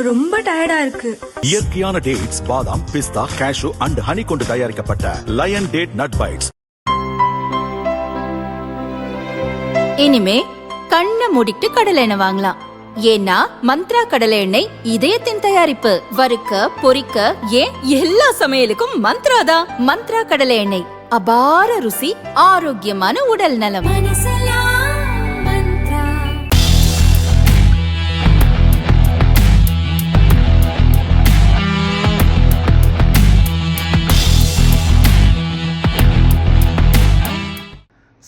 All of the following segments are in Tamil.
ரொம்ப டயர்டா இருக்கு. இயற்கையான டேட்ஸ், பாதாம், பிஸ்தா, கேஷு அண்ட் ஹனி கொண்டு தயாரிக்கப்பட்ட லயன் டேட் நட் பைட்ஸ். இனிமே கண்ணை மூடிட்டு கடலை எண்ணெய் வாங்கலாம். ஏன்னா மந்த்ரா கடலை எண்ணெய் இதயத்தின் தயாரிப்பு. வறுக்க, பொரிக்க, ஏன் எல்லா சமையலுக்கும் மந்த்ரா தான். மந்த்ரா கடலை எண்ணெய், அபார ருசி, ஆரோக்கியமான உடல் நலம்.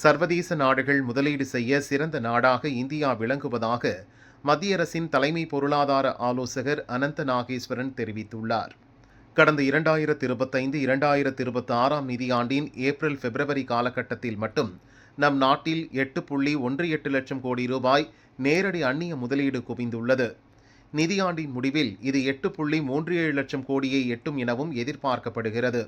சர்வதேச நாடுகள் முதலீடு செய்ய சிறந்த நாடாக இந்தியா விளங்குவதாக மத்திய அரசின் தலைமை பொருளாதார ஆலோசகர் அனந்த நாகேஸ்வரன் தெரிவித்துள்ளார். கடந்த 2025-2026 நிதியாண்டின் ஏப்ரல் பிப்ரவரி காலகட்டத்தில் மட்டும் நம் நாட்டில் 8.18 லட்சம் கோடி ரூபாய் நேரடி அந்நிய முதலீடு குவிந்துள்ளது. நிதியாண்டின் முடிவில் இது 8.37 லட்சம் கோடியை எட்டும் எனவும் எதிர்பார்க்கப்படுகிறது.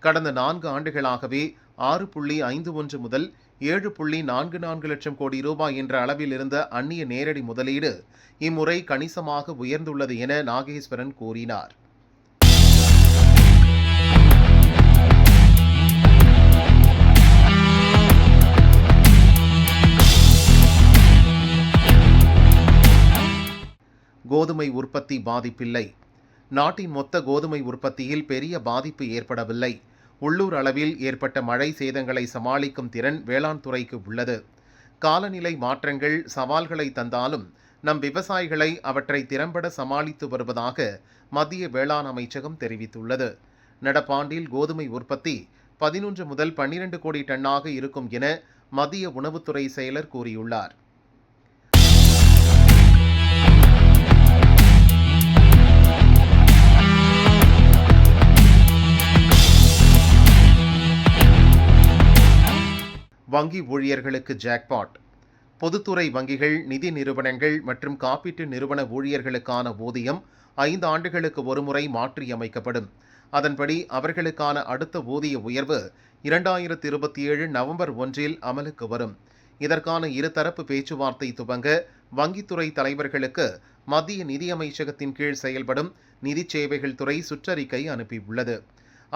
கடந்த 4 ஆண்டுகளாகவே 6.51 முதல் 7.44 லட்சம் கோடி ரூபாய் என்ற அளவில் இருந்த அந்நிய நேரடி முதலீடு இம்முறை கணிசமாக உயர்ந்துள்ளது என நாகேஸ்வரன் கூறினார். கோதுமை உற்பத்தி பாதிப்பில்லை. நாட்டின் மொத்த கோதுமை உற்பத்தியில் பெரிய பாதிப்பு ஏற்படவில்லை. உள்ளூர் அளவில் ஏற்பட்ட மழை சேதங்களை சமாளிக்கும் திறன் வேளாண் துறைக்கு உள்ளது. காலநிலை மாற்றங்கள் சவால்களை தந்தாலும் நம் விவசாயிகளை அவற்றை திறம்பட சமாளித்து வருவதாக மத்திய வேளாண் அமைச்சகம் தெரிவித்துள்ளது. நடப்பாண்டில் கோதுமை உற்பத்தி 11 முதல் 12 கோடி டன்னாக இருக்கும் என மத்திய உணவுத்துறை செயலர் கூறியுள்ளார். வங்கி ஊழியர்களுக்கு ஜாக்பாட். பொதுத்துறை வங்கிகள், நிதி நிறுவனங்கள் மற்றும் காப்பீட்டு நிறுவன ஊழியர்களுக்கான ஊதியம் 5 ஆண்டுகளுக்கு ஒருமுறை மாற்றியமைக்கப்படும். அதன்படி அவர்களுக்கான அடுத்த ஊதிய உயர்வு 2027 நவம்பர் 1 அமலுக்கு வரும். இதற்கான இருதரப்பு பேச்சுவார்த்தை துவங்க வங்கித்துறை தலைவர்களுக்கு மத்திய நிதியமைச்சகத்தின் கீழ் செயல்படும் நிதி சேவைகள் துறை சுற்றறிக்கை அனுப்பியுள்ளது.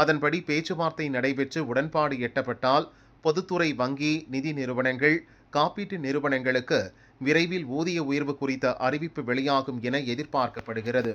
அதன்படி பேச்சுவார்த்தை நடைபெற்று உடன்பாடு எட்டப்பட்டால் பொதுத்துறை வங்கி, நிதி நிறுவனங்கள், காப்பீட்டு நிறுவனங்களுக்கு விரைவில் ஊதிய உயர்வு குறித்த அறிவிப்பு வெளியாகும் என எதிர்பார்க்கப்படுகிறது.